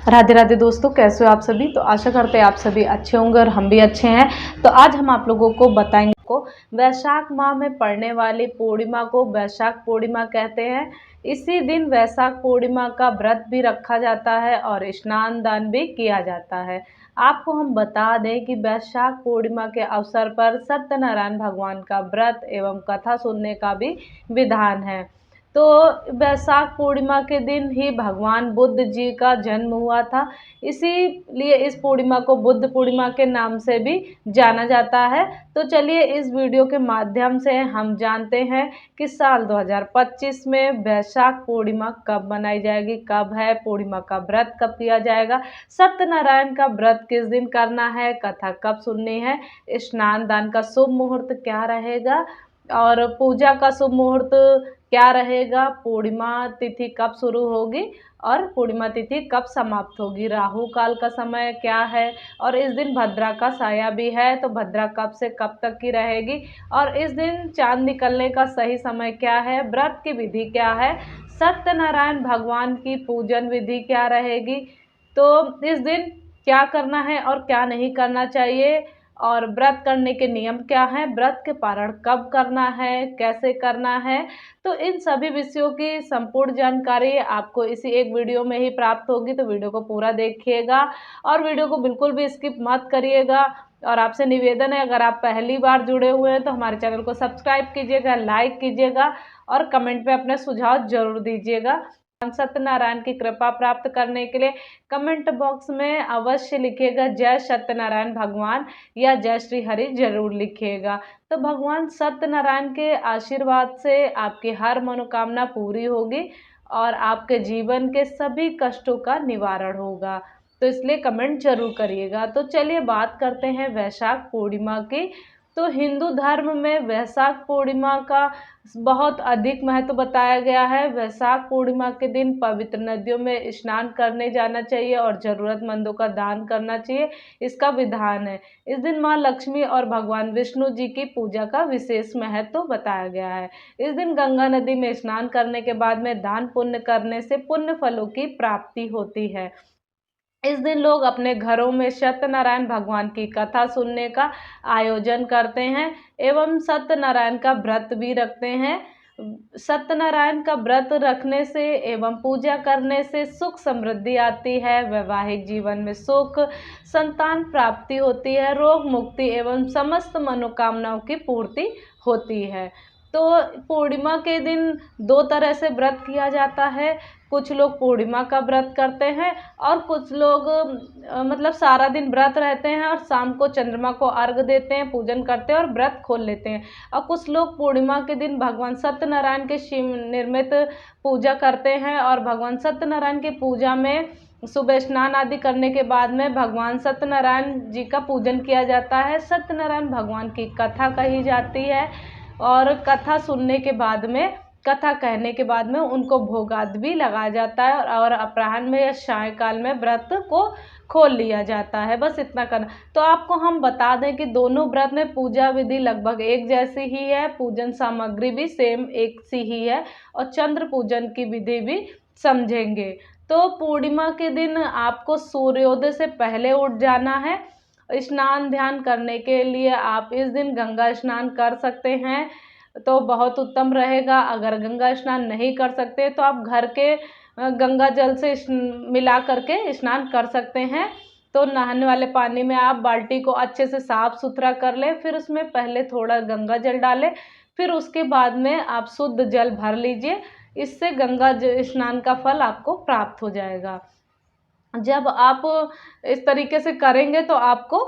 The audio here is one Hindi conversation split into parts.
राधे राधे दोस्तों, कैसे हो आप सभी। तो आशा करते हैं आप सभी अच्छे होंगे और हम भी अच्छे हैं। तो आज हम आप लोगों को बताएंगे को वैशाख माह में पड़ने वाली पूर्णिमा को वैशाख पूर्णिमा कहते हैं। इसी दिन वैशाख पूर्णिमा का व्रत भी रखा जाता है और स्नान दान भी किया जाता है। आपको हम बता दें कि वैशाख पूर्णिमा के अवसर पर सत्यनारायण भगवान का व्रत एवं कथा सुनने का भी विधान है। तो वैशाख पूर्णिमा के दिन ही भगवान बुद्ध जी का जन्म हुआ था। इसीलिए इस पूर्णिमा को बुद्ध पूर्णिमा के नाम से भी जाना जाता है। तो चलिए इस वीडियो के माध्यम से हम जानते हैं कि साल 2025 में वैशाख पूर्णिमा कब मनाई जाएगी, कब है पूर्णिमा का व्रत, कब किया जाएगा, सत्यनारायण का व्रत किस दिन करना है, कथा कब सुननी है, स्नान दान का शुभ मुहूर्त क्या रहेगा और पूजा का शुभ मुहूर्त क्या रहेगा, पूर्णिमा तिथि कब शुरू होगी और पूर्णिमा तिथि कब समाप्त होगी, राहु काल का समय क्या है और इस दिन भद्रा का साया भी है। तो भद्रा कब से कब तक की रहेगी और इस दिन चांद निकलने का सही समय क्या है, व्रत की विधि क्या है, सत्यनारायण भगवान की पूजन विधि क्या रहेगी, तो इस दिन क्या करना है और क्या नहीं करना चाहिए और व्रत करने के नियम क्या हैं, व्रत के पारण कब करना है, कैसे करना है। तो इन सभी विषयों की संपूर्ण जानकारी आपको इसी एक वीडियो में ही प्राप्त होगी। तो वीडियो को पूरा देखिएगा और वीडियो को बिल्कुल भी स्किप मत करिएगा। और आपसे निवेदन है, अगर आप पहली बार जुड़े हुए हैं तो हमारे चैनल को सब्सक्राइब कीजिएगा, लाइक कीजिएगा और कमेंट पे अपने सुझाव जरूर दीजिएगा। सत्यनारायण की कृपा प्राप्त करने के लिए कमेंट बॉक्स में अवश्य लिखिएगा जय सत्यनारायण भगवान या जय श्री हरि जरूर लिखिएगा। तो भगवान सत्यनारायण के आशीर्वाद से आपकी हर मनोकामना पूरी होगी और आपके जीवन के सभी कष्टों का निवारण होगा। तो इसलिए कमेंट जरूर करिएगा। तो चलिए बात करते हैं वैशाख पूर्णिमा की। तो हिंदू धर्म में वैशाख पूर्णिमा का बहुत अधिक महत्व बताया गया है। वैशाख पूर्णिमा के दिन पवित्र नदियों में स्नान करने जाना चाहिए और जरूरतमंदों का दान करना चाहिए, इसका विधान है। इस दिन माँ लक्ष्मी और भगवान विष्णु जी की पूजा का विशेष महत्व बताया गया है। इस दिन गंगा नदी में स्नान करने के बाद में दान पुण्य करने से पुण्य फलों की प्राप्ति होती है। इस दिन लोग अपने घरों में सत्यनारायण भगवान की कथा सुनने का आयोजन करते हैं एवं सत्यनारायण का व्रत भी रखते हैं। सत्यनारायण का व्रत रखने से एवं पूजा करने से सुख समृद्धि आती है, वैवाहिक जीवन में सुख, संतान प्राप्ति होती है, रोग मुक्ति एवं समस्त मनोकामनाओं की पूर्ति होती है। तो पूर्णिमा के दिन दो तरह से व्रत किया जाता है। कुछ लोग पूर्णिमा का व्रत करते हैं और कुछ लोग मतलब सारा दिन व्रत रहते हैं और शाम को चंद्रमा को अर्घ देते हैं, पूजन करते हैं और व्रत खोल लेते हैं। और कुछ लोग पूर्णिमा के दिन भगवान सत्यनारायण के शिव निर्मित पूजा करते हैं और भगवान सत्यनारायण की पूजा में सुबह स्नान आदि करने के बाद में भगवान सत्यनारायण जी का पूजन किया जाता है। सत्यनारायण भगवान की कथा कही जाती है और कथा सुनने के बाद में, कथा कहने के बाद में उनको भोग आदि भी लगाया जाता है और अपराह्न में या सायंकाल में व्रत को खोल लिया जाता है। बस इतना करना। तो आपको हम बता दें कि दोनों व्रत में पूजा विधि लगभग एक जैसी ही है, पूजन सामग्री भी सेम एक सी ही है और चंद्र पूजन की विधि भी समझेंगे। तो पूर्णिमा के दिन आपको सूर्योदय से पहले उठ जाना है। स्नान ध्यान करने के लिए आप इस दिन गंगा स्नान कर सकते हैं तो बहुत उत्तम रहेगा। अगर गंगा स्नान नहीं कर सकते तो आप घर के गंगा जल से मिला करके स्नान कर सकते हैं। तो नहाने वाले पानी में आप बाल्टी को अच्छे से साफ सुथरा कर लें, फिर उसमें पहले थोड़ा गंगा जल डालें, फिर उसके बाद में आप शुद्ध जल भर लीजिए। इससे गंगा स्नान का फल आपको प्राप्त हो जाएगा। जब आप इस तरीके से करेंगे तो आपको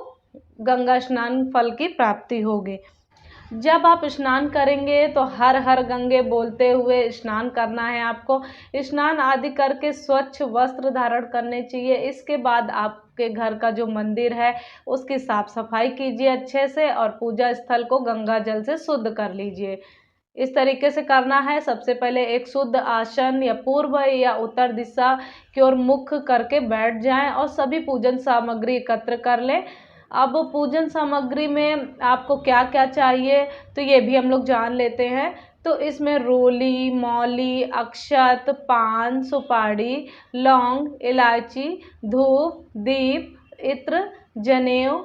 गंगा स्नान फल की प्राप्ति होगी। जब आप स्नान करेंगे तो हर हर गंगे बोलते हुए स्नान करना है आपको। स्नान आदि करके स्वच्छ वस्त्र धारण करने चाहिए। इसके बाद आपके घर का जो मंदिर है उसकी साफ सफाई कीजिए अच्छे से और पूजा स्थल को गंगा जल से शुद्ध कर लीजिए। इस तरीके से करना है। सबसे पहले एक शुद्ध आसन या पूर्व या उत्तर दिशा की ओर मुख करके बैठ जाएं और सभी पूजन सामग्री एकत्र कर लें। अब पूजन सामग्री में आपको क्या क्या चाहिए तो ये भी हम लोग जान लेते हैं। तो इसमें रोली, मौली, अक्षत, पान, सुपारी, लौंग, इलायची, धूप, दीप, इत्र, जनेऊ,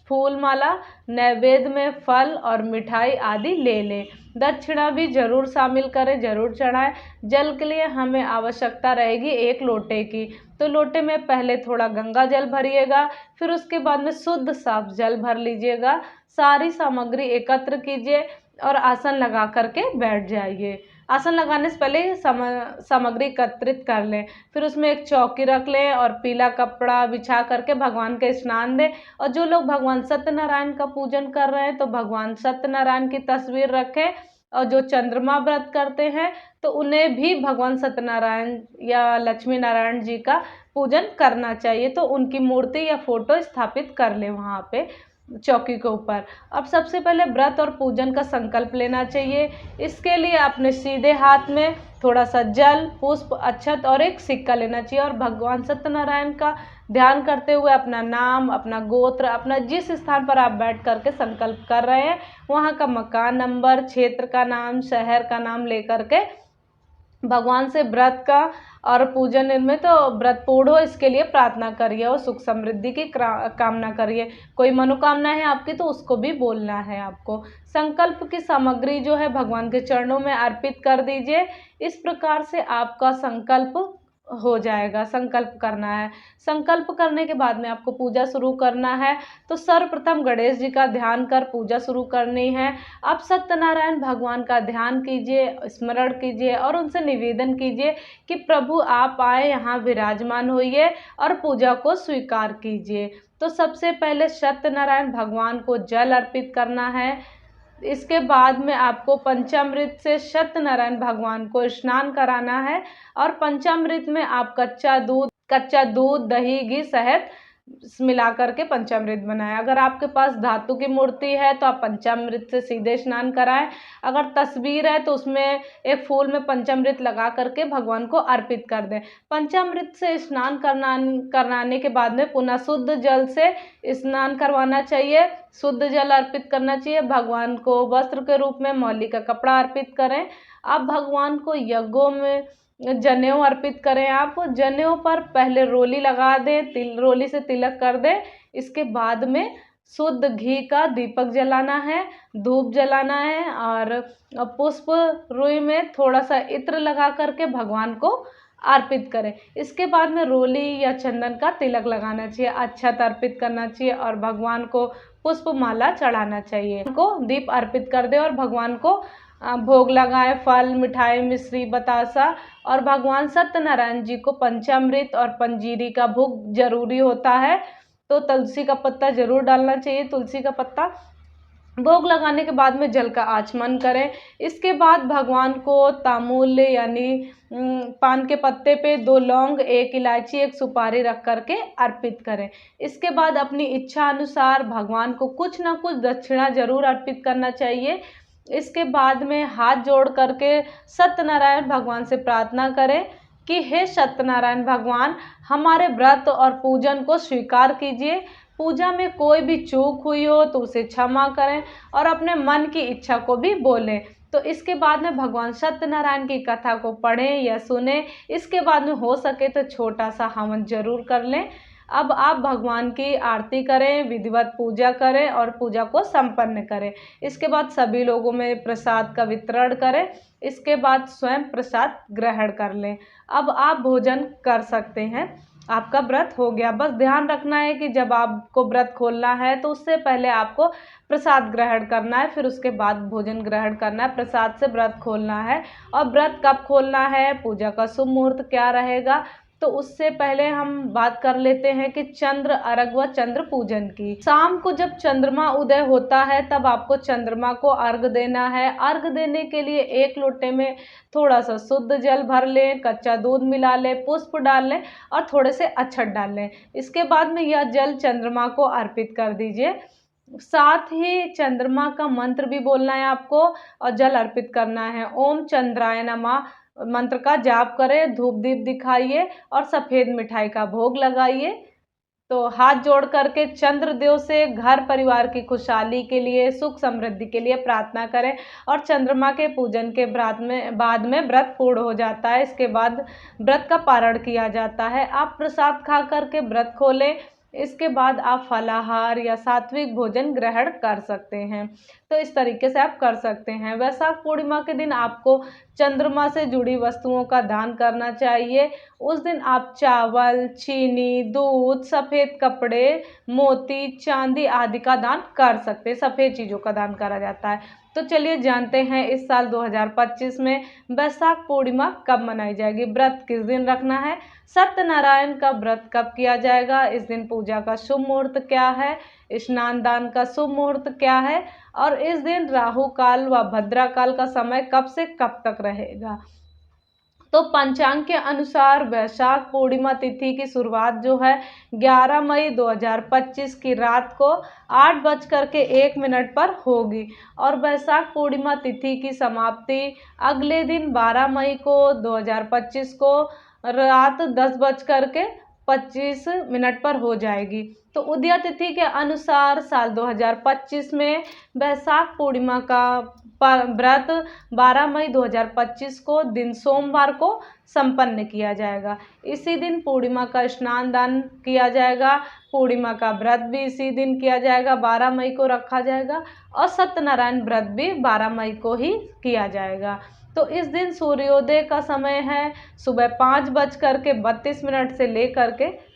फूल माला, नैवेद्य में फल और मिठाई आदि ले लें। दक्षिणा भी जरूर शामिल करें, जरूर चढ़ाएं। जल के लिए हमें आवश्यकता रहेगी 1 लोटे की। तो लोटे में पहले थोड़ा गंगा जल भरिएगा, फिर उसके बाद में शुद्ध साफ जल भर लीजिएगा। सारी सामग्री एकत्र कीजिए और आसन लगा करके बैठ जाइए। आसन लगाने से पहले सामग्री एकत्रित कर लें। फिर उसमें एक चौकी रख लें और पीला कपड़ा बिछा करके भगवान के स्नान दें। और जो लोग भगवान सत्यनारायण का पूजन कर रहे हैं तो भगवान सत्यनारायण की तस्वीर रखें। और जो चंद्रमा व्रत करते हैं तो उन्हें भी भगवान सत्यनारायण या लक्ष्मी नारायण जी का पूजन करना चाहिए। तो उनकी मूर्ति या फोटो स्थापित कर लें वहाँ पे चौकी के ऊपर। अब सबसे पहले व्रत और पूजन का संकल्प लेना चाहिए। इसके लिए अपने सीधे हाथ में थोड़ा सा जल, पुष्प, अक्षत और एक सिक्का लेना चाहिए और भगवान सत्यनारायण का ध्यान करते हुए अपना नाम, अपना गोत्र, अपना जिस स्थान पर आप बैठ करके संकल्प कर रहे हैं वहाँ का मकान नंबर, क्षेत्र का नाम, शहर का नाम लेकर के भगवान से व्रत का और पूजन में तो व्रत पूर्ण हो इसके लिए प्रार्थना करिए और सुख समृद्धि की कामना करिए। कोई मनोकामना है आपकी तो उसको भी बोलना है आपको। संकल्प की सामग्री जो है भगवान के चरणों में अर्पित कर दीजिए। इस प्रकार से आपका संकल्प हो जाएगा। संकल्प करना है। संकल्प करने के बाद में आपको पूजा शुरू करना है। तो सर्वप्रथम गणेश जी का ध्यान कर पूजा शुरू करनी है। आप सत्यनारायण भगवान का ध्यान कीजिए, स्मरण कीजिए और उनसे निवेदन कीजिए कि प्रभु आप आए, यहाँ विराजमान होइए और पूजा को स्वीकार कीजिए। तो सबसे पहले सत्यनारायण भगवान को जल अर्पित करना है। इसके बाद में आपको पंचामृत से सत्यनारायण भगवान को स्नान कराना है। और पंचामृत में आप कच्चा दूध, दही, घी, शहद मिला करके पंचामृत बनाएं। अगर आपके पास धातु की मूर्ति है तो आप पंचामृत से सीधे स्नान कराएं। अगर तस्वीर है तो उसमें एक फूल में पंचामृत लगा करके भगवान को अर्पित कर दें। पंचामृत से स्नान कराने के बाद में पुनः शुद्ध जल से स्नान करवाना चाहिए। शुद्ध जल अर्पित करना चाहिए। भगवान को वस्त्र के रूप में मौली का कपड़ा अर्पित करें। आप भगवान को यज्ञों में जनेऊ अर्पित करें। आप जनेऊ पर पहले रोली लगा दें, रोली से तिलक कर दें। इसके बाद में शुद्ध घी का दीपक जलाना है, धूप जलाना है और पुष्प रुई में थोड़ा सा इत्र लगा करके भगवान को अर्पित करें। इसके बाद में रोली या चंदन का तिलक लगाना चाहिए, अक्षत अर्पित करना चाहिए और भगवान को पुष्प माला चढ़ाना चाहिए। को दीप अर्पित कर दे और भगवान को भोग लगाए, फल, मिठाई, मिश्री, बतासा। और भगवान सत्यनारायण जी को पंचामृत और पंजीरी का भोग जरूरी होता है। तो तुलसी का पत्ता जरूर डालना चाहिए। तुलसी का पत्ता भोग लगाने के बाद में जल का आचमन करें। इसके बाद भगवान को तांबूल यानी पान के पत्ते पे 2 लौंग, 1 इलायची, 1 सुपारी रख करके अर्पित करें। इसके बाद अपनी इच्छा अनुसार भगवान को कुछ ना कुछ दक्षिणा जरूर अर्पित करना चाहिए। इसके बाद में हाथ जोड़ करके सत्यनारायण भगवान से प्रार्थना करें कि हे सत्यनारायण भगवान, हमारे व्रत और पूजन को स्वीकार कीजिए। पूजा में कोई भी चूक हुई हो तो उसे क्षमा करें और अपने मन की इच्छा को भी बोलें। तो इसके बाद में भगवान सत्यनारायण की कथा को पढ़ें या सुने। इसके बाद में हो सके तो छोटा सा हवन जरूर कर लें। अब आप भगवान की आरती करें, विधिवत पूजा करें और पूजा को संपन्न करें। इसके बाद सभी लोगों में प्रसाद का वितरण करें। इसके बाद स्वयं प्रसाद ग्रहण कर लें। अब आप भोजन कर सकते हैं। आपका व्रत हो गया। बस ध्यान रखना है कि जब आपको व्रत खोलना है तो उससे पहले आपको प्रसाद ग्रहण करना है, फिर उसके बाद भोजन ग्रहण करना है। प्रसाद से व्रत खोलना है। और व्रत कब खोलना है, पूजा का शुभ मुहूर्त क्या रहेगा, तो उससे पहले हम बात कर लेते हैं कि चंद्र अर्घ व चंद्र पूजन की। शाम को जब चंद्रमा उदय होता है तब आपको चंद्रमा को अर्घ देना है। अर्घ देने के लिए 1 लोटे में थोड़ा सा शुद्ध जल भर लें, कच्चा दूध मिला लें, पुष्प डाल लें और थोड़े से अक्षत डाल लें। इसके बाद में यह जल चंद्रमा को अर्पित कर दीजिए। साथ ही चंद्रमा का मंत्र भी बोलना है आपको और जल अर्पित करना है। ओम चंद्राय नमः मंत्र का जाप करें, धूप दीप दिखाइए और सफ़ेद मिठाई का भोग लगाइए। तो हाथ जोड़ करके चंद्रदेव से घर परिवार की खुशहाली के लिए, सुख समृद्धि के लिए प्रार्थना करें और चंद्रमा के पूजन के बाद में व्रत पूर्ण हो जाता है। इसके बाद व्रत का पारण किया जाता है। आप प्रसाद खा करके व्रत खोलें। इसके बाद आप फलाहार या सात्विक भोजन ग्रहण कर सकते हैं। तो इस तरीके से आप कर सकते हैं। वैशाख पूर्णिमा के दिन आपको चंद्रमा से जुड़ी वस्तुओं का दान करना चाहिए। उस दिन आप चावल, चीनी, दूध, सफ़ेद कपड़े, मोती, चांदी आदि का दान कर सकते हैं। सफ़ेद चीज़ों का दान करा जाता है। तो चलिए जानते हैं इस साल 2025 में वैशाख पूर्णिमा कब मनाई जाएगी, व्रत किस दिन रखना है, सत्यनारायण का व्रत कब किया जाएगा, इस दिन पूजा का शुभ मुहूर्त क्या है, स्नान दान का शुभ मुहूर्त क्या है और इस दिन राहु काल व भद्रा काल का समय कब से कब तक रहेगा। तो पंचांग के अनुसार वैशाख पूर्णिमा तिथि की शुरुआत जो है 11 मई 2025 की रात को 8:01 पर होगी और वैशाख पूर्णिमा तिथि की समाप्ति अगले दिन 12 मई को 2025 को रात 10:25 पर हो जाएगी। तो उदया तिथि के अनुसार साल 2025 में वैशाख पूर्णिमा का व्रत 12 मई 2025 को दिन सोमवार को संपन्न किया जाएगा। इसी दिन पूर्णिमा का स्नान दान किया जाएगा। पूर्णिमा का व्रत भी इसी दिन किया जाएगा, 12 मई को रखा जाएगा और सत्यनारायण व्रत भी 12 मई को ही किया जाएगा। तो इस दिन सूर्योदय का समय है सुबह 5:32 से लेकर के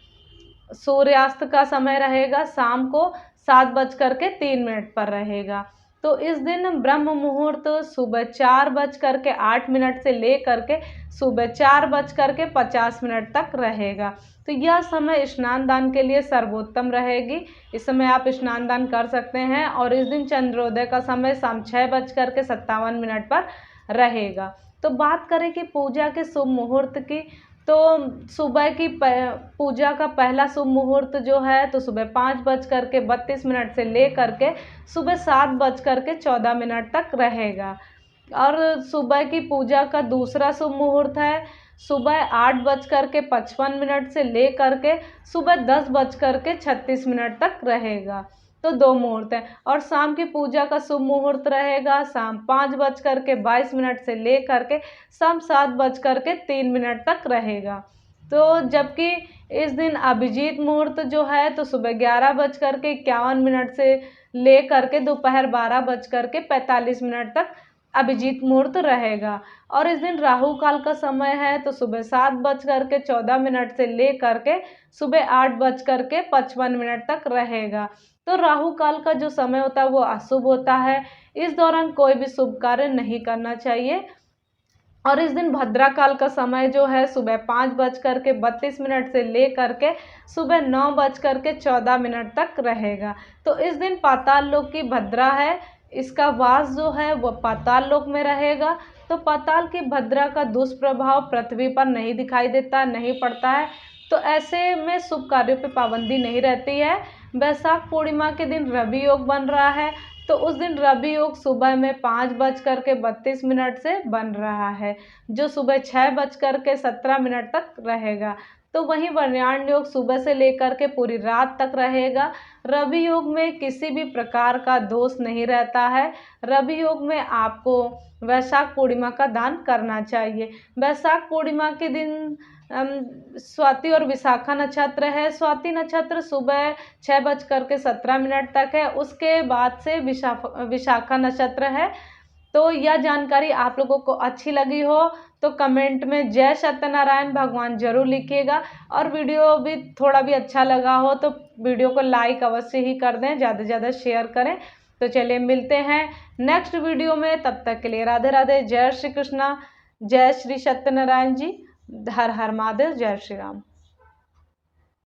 सूर्यास्त का समय रहेगा शाम को 7:03 पर रहेगा। तो इस दिन ब्रह्म मुहूर्त सुबह 4:08 से लेकर के सुबह 4:50 तक रहेगा। तो यह समय स्नान दान के लिए सर्वोत्तम रहेगी। इस समय आप स्नान दान कर सकते हैं और इस दिन चंद्रोदय का समय शाम 6:57 पर रहेगा। तो बात करें कि पूजा के शुभ मुहूर्त की, तो सुबह की पूजा का पहला शुभ मुहूर्त जो है तो सुबह 5:32 से लेकर के सुबह 7:14 तक रहेगा और सुबह की पूजा का दूसरा शुभ मुहूर्त है सुबह 8:55 से लेकर के सुबह 10:36 तक रहेगा। तो 2 मुहूर्त हैं और शाम की पूजा का शुभ मुहूर्त रहेगा शाम 5:22 से लेकर के शाम 7:03 तक रहेगा। तो जबकि इस दिन अभिजीत मुहूर्त जो है तो सुबह 11:51 से लेकर के दोपहर 12:45 तक अभिजीत मुहूर्त रहेगा और इस दिन राहु काल का समय है तो सुबह 7:14 से लेकर के सुबह 8:55 तक रहेगा। तो राहु काल का जो समय होता है वो अशुभ होता है। इस दौरान कोई भी शुभ कार्य नहीं करना चाहिए और इस दिन भद्रा काल का समय जो है सुबह 5:32 से लेकर के सुबह 9:14 तक रहेगा। तो इस दिन पाताल लोक की भद्रा है, इसका वास जो है वो पाताल लोक में रहेगा। तो पाताल की भद्रा का दुष्प्रभाव पृथ्वी पर नहीं दिखाई देता, नहीं पड़ता है। तो ऐसे में शुभ कार्यों पे पाबंदी नहीं रहती है। वैशाख पूर्णिमा के दिन रवि योग बन रहा है तो उस दिन रवि योग सुबह में 5:32 से बन रहा है जो सुबह 6:17 तक रहेगा। तो वहीं वरण्याण योग सुबह से लेकर के पूरी रात तक रहेगा। रवि योग में किसी भी प्रकार का दोष नहीं रहता है। रवि योग में आपको वैशाख पूर्णिमा का दान करना चाहिए। वैशाख पूर्णिमा के दिन स्वाति और विशाखा नक्षत्र है। स्वाति नक्षत्र सुबह 6:17 तक है, उसके बाद से विशाखा नक्षत्र है। तो यह जानकारी आप लोगों को अच्छी लगी हो तो कमेंट में जय सत्यनारायण भगवान जरूर लिखिएगा और वीडियो भी थोड़ा भी अच्छा लगा हो तो वीडियो को लाइक अवश्य ही कर दें, ज़्यादा से ज़्यादा शेयर करें। तो चलिए मिलते हैं नेक्स्ट वीडियो में, तब तक के लिए राधे राधे, जय श्री कृष्णा, जय श्री सत्यनारायण जी, हर हर महादेव, जय श्री राम।